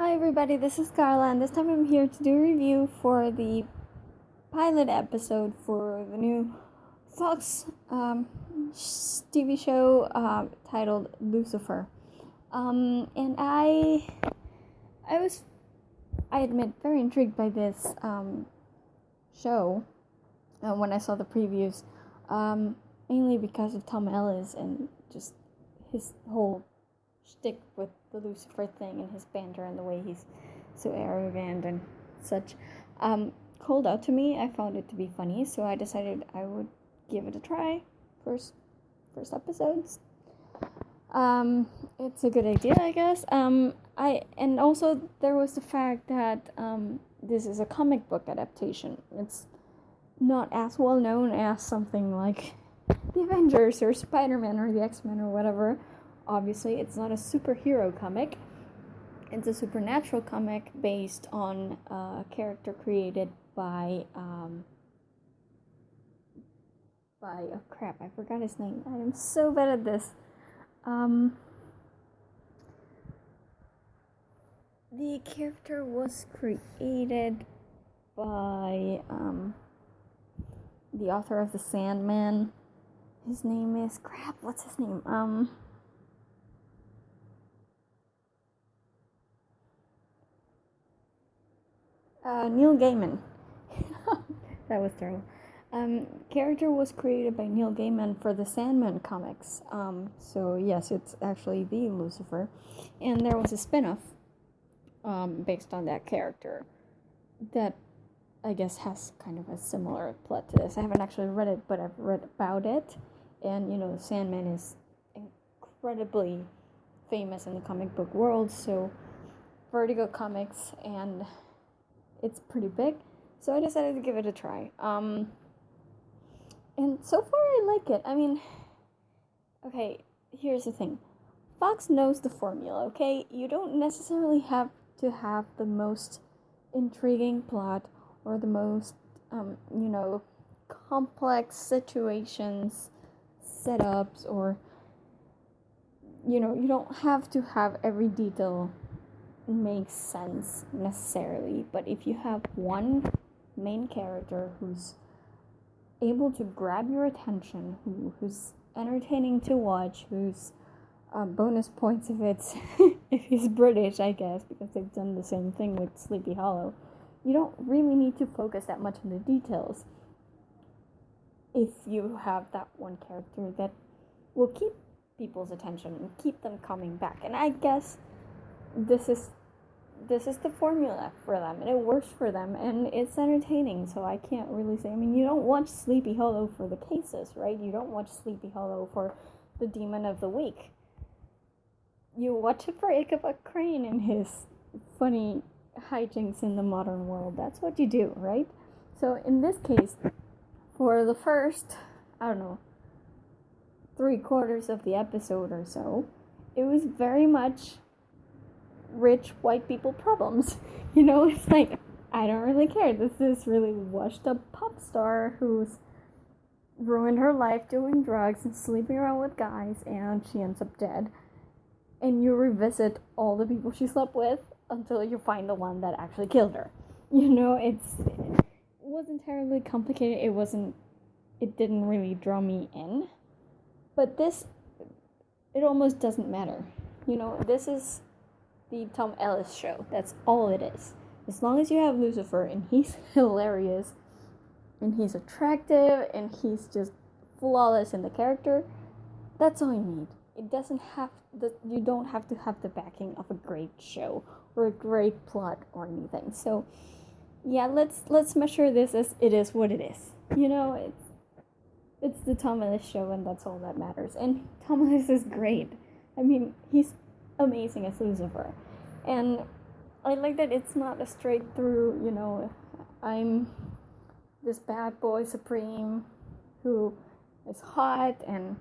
Hi everybody, this is Carla, and this time I'm here to do a review for the pilot episode for the new Fox TV show titled Lucifer. And I admit, very intrigued by this show when I saw the previews, mainly because of Tom Ellis and just his whole shtick with the Lucifer thing and his banter and the way he's so arrogant and such. Called out to me. I found it to be funny, so I decided I would give it a try. First episodes. It's a good idea, I guess. And also there was the fact that this is a comic book adaptation. It's not as well known as something like the Avengers or Spider-Man or the X-Men or whatever. Obviously, it's not a superhero comic. It's a supernatural comic based on a character created by oh crap, I forgot his name. I am so bad at this. The character was created by the author of The Sandman. His name is crap. What's his name? Neil Gaiman. That was terrible. Character was created by Neil Gaiman for the Sandman comics. So yes, it's actually the Lucifer, and there was a spin-off based on that character that I guess has kind of a similar plot to this. I haven't actually read it, but I've read about it, and the Sandman is incredibly famous in the comic book world. So Vertigo Comics, and it's pretty big, so I decided to give it a try. And so far I like it. I mean, okay, here's the thing. Fox knows the formula, okay? You don't necessarily have to have the most intriguing plot or the most, complex situations, setups, or, you don't have to have every detail makes sense necessarily, but if you have one main character who's able to grab your attention, who's entertaining to watch, who's bonus points if he's British, I guess, because they've done the same thing with Sleepy Hollow. You don't really need to focus that much on the details if you have that one character that will keep people's attention and keep them coming back. And I guess this is the formula for them, and it works for them, and it's entertaining, so I can't really say. I mean, you don't watch Sleepy Hollow for the cases, right? You don't watch Sleepy Hollow for the demon of the week. You watch it for Ichabod Crane and his funny hijinks in the modern world. That's what you do, right? So in this case, for the first, 3/4 of the episode or so, it was very much rich white people problems. It's like, I don't really care. This is really washed up pop star who's ruined her life doing drugs and sleeping around with guys, and she ends up dead. And you revisit all the people she slept with until you find the one that actually killed her. It wasn't terribly complicated. It didn't really draw me in. But this, it almost doesn't matter. This is the Tom Ellis show. That's all it is. As long as you have Lucifer and he's hilarious and he's attractive and he's just flawless in the character, that's all you need. You don't have to have the backing of a great show or a great plot or anything. So yeah, let's measure this as it is what it is. It's the Tom Ellis show, and that's all that matters. And Tom Ellis is great. I mean, he's amazing as Lucifer, and I like that it's not a straight through, I'm this bad boy supreme who is hot and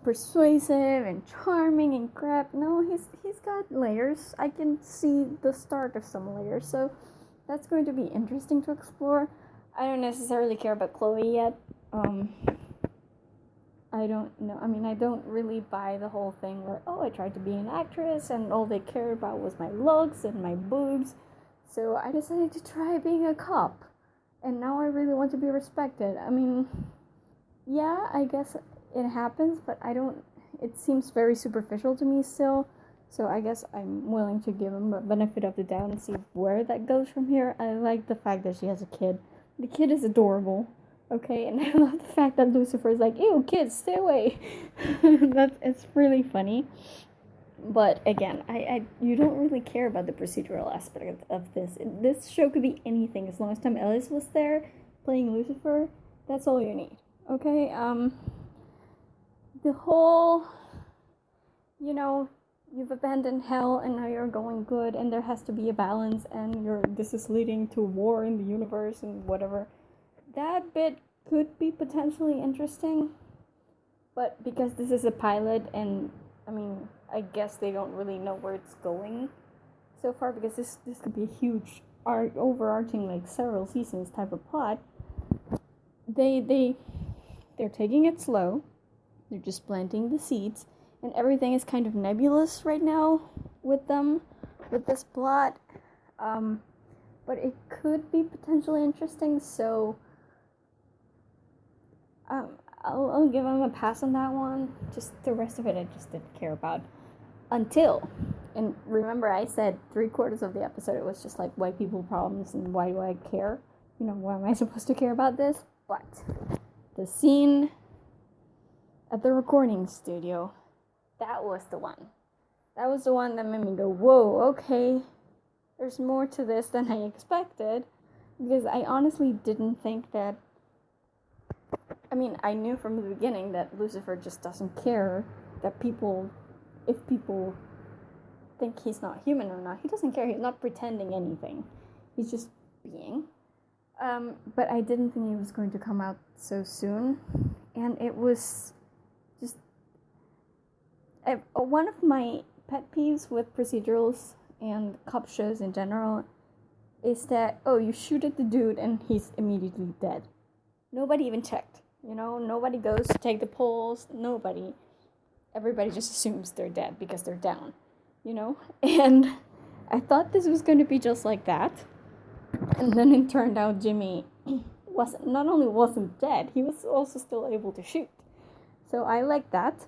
persuasive and charming and crap. No, he's got layers. I can see the start of some layers, so that's going to be interesting to explore. I don't necessarily care about Chloe yet. I don't know. I mean, I don't really buy the whole thing where, oh, I tried to be an actress and all they cared about was my looks and my boobs. So I decided to try being a cop. And now I really want to be respected. I mean, yeah, I guess it happens, but it seems very superficial to me still. So I guess I'm willing to give him the benefit of the doubt and see where that goes from here. I like the fact that she has a kid. The kid is adorable. Okay, and I love the fact that Lucifer is like, ew, kids, stay away. It's really funny. But again, you don't really care about the procedural aspect of this. This show could be anything as long as Tom Ellis was there playing Lucifer. That's all you need. Okay, the whole, you've abandoned hell and now you're going good and there has to be a balance and this is leading to war in the universe and whatever. That bit could be potentially interesting, but because this is a pilot and, I mean, I guess they don't really know where it's going so far because this could be a huge, overarching, like, several seasons type of plot. They're taking it slow. They're just planting the seeds, and everything is kind of nebulous right now with them, with this plot. But it could be potentially interesting, so I'll give them a pass on that one. Just the rest of it I just didn't care about. Until, and remember I said 3/4 of the episode it was just like white people problems and why do I care? Why am I supposed to care about this? But the scene at the recording studio, that was the one. That was the one that made me go, whoa, okay, there's more to this than I expected. Because I honestly didn't think that, I mean, I knew from the beginning that Lucifer just doesn't care that if people think he's not human or not. He doesn't care. He's not pretending anything. He's just being. But I didn't think it was going to come out so soon. And it was just... one of my pet peeves with procedurals and cop shows in general is that, oh, you shoot at the dude and he's immediately dead. Nobody even checked. Nobody goes to take the pulse. Nobody. Everybody just assumes they're dead because they're down. And I thought this was going to be just like that. And then it turned out Jimmy not only wasn't dead, he was also still able to shoot. So I like that.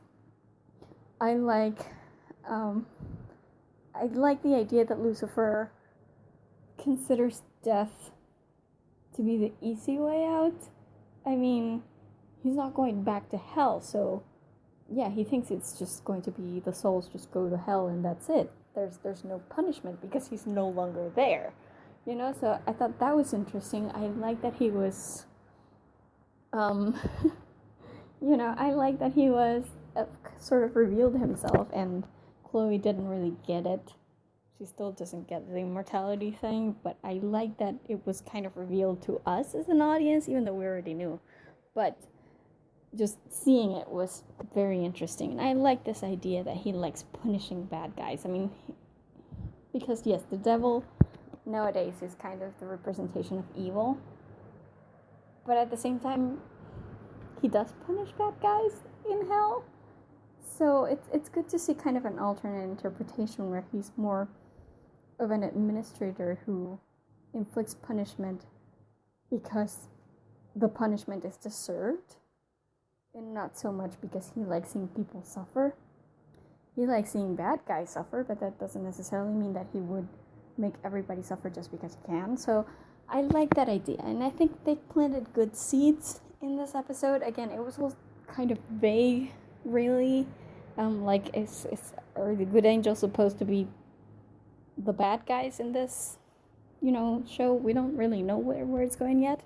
I like the idea that Lucifer considers death to be the easy way out. I mean, he's not going back to hell, so yeah, he thinks it's just going to be the souls just go to hell and that's it. There's no punishment because he's no longer there. So I thought that was interesting. I like that he was I like that he was sort of revealed himself, and Chloe didn't really get it. She still doesn't get the immortality thing, but I like that it was kind of revealed to us as an audience, even though we already knew. But just seeing it was very interesting, and I like this idea that he likes punishing bad guys. I mean, because yes, the devil nowadays is kind of the representation of evil, but at the same time, he does punish bad guys in hell. So it's good to see kind of an alternate interpretation where he's more of an administrator who inflicts punishment because the punishment is deserved, and not so much because he likes seeing people suffer. He likes seeing bad guys suffer, but that doesn't necessarily mean that he would make everybody suffer just because he can. So I like that idea, and I think they planted good seeds in this episode. Again, it was all kind of vague, really. Are the good angels supposed to be the bad guys in this, show? We don't really know where it's going yet,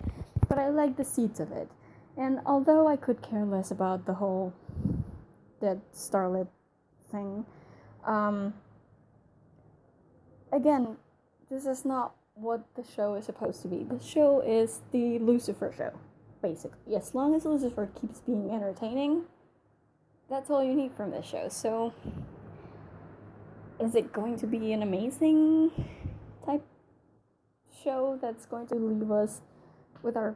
but I like the seeds of it. And although I could care less about the whole dead starlet thing, again, this is not what the show is supposed to be. The show is the Lucifer show, basically. As long as Lucifer keeps being entertaining, that's all you need from this show. So, is it going to be an amazing type show that's going to leave us with our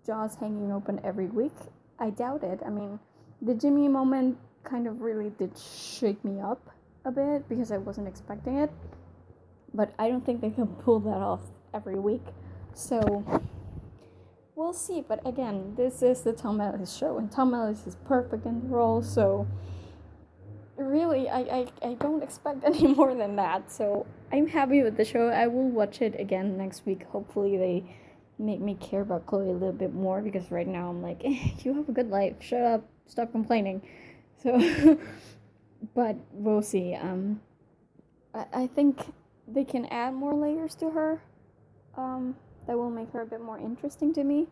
jaws hanging open every week? I doubt it. I mean, The Jimmy moment kind of really did shake me up a bit because I wasn't expecting it. But I don't think they can pull that off every week. So we'll see. But again, this is the Tom Ellis show, and Tom Ellis is perfect in the role. So really, I don't expect any more than that. So I'm happy with the show. I will watch it again next week. Hopefully they make me care about Chloe a little bit more, because right now I'm like, you have a good life. Shut up. Stop complaining. So, but we'll see. I think they can add more layers to her. That will make her a bit more interesting to me.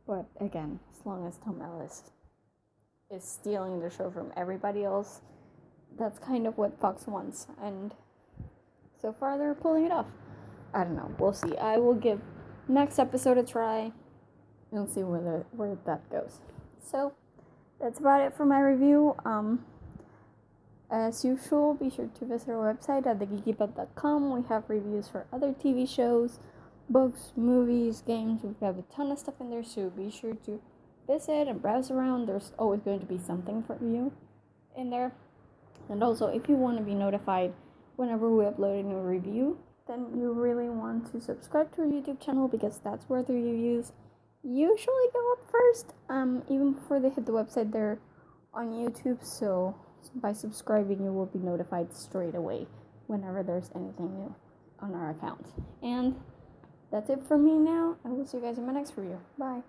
But again, as long as Tom Ellis is stealing the show from everybody else, that's kind of what Fox wants, and so far they're pulling it off. I don't know. We'll see. I will give next episode a try and see where that goes. So that's about it for my review. As usual, be sure to visit our website at thegeekypub.com. We have reviews for other TV shows, books, movies, games. We have a ton of stuff in there, so be sure to visit and browse around. There's always going to be something for you in there. And also, if you want to be notified whenever we upload a new review, then you really want to subscribe to our YouTube channel, because that's where the reviews usually go up first, even before they hit the website. They're on YouTube, so by subscribing you will be notified straight away whenever there's anything new on our account. And that's it from me now. I will see you guys in my next review. Bye.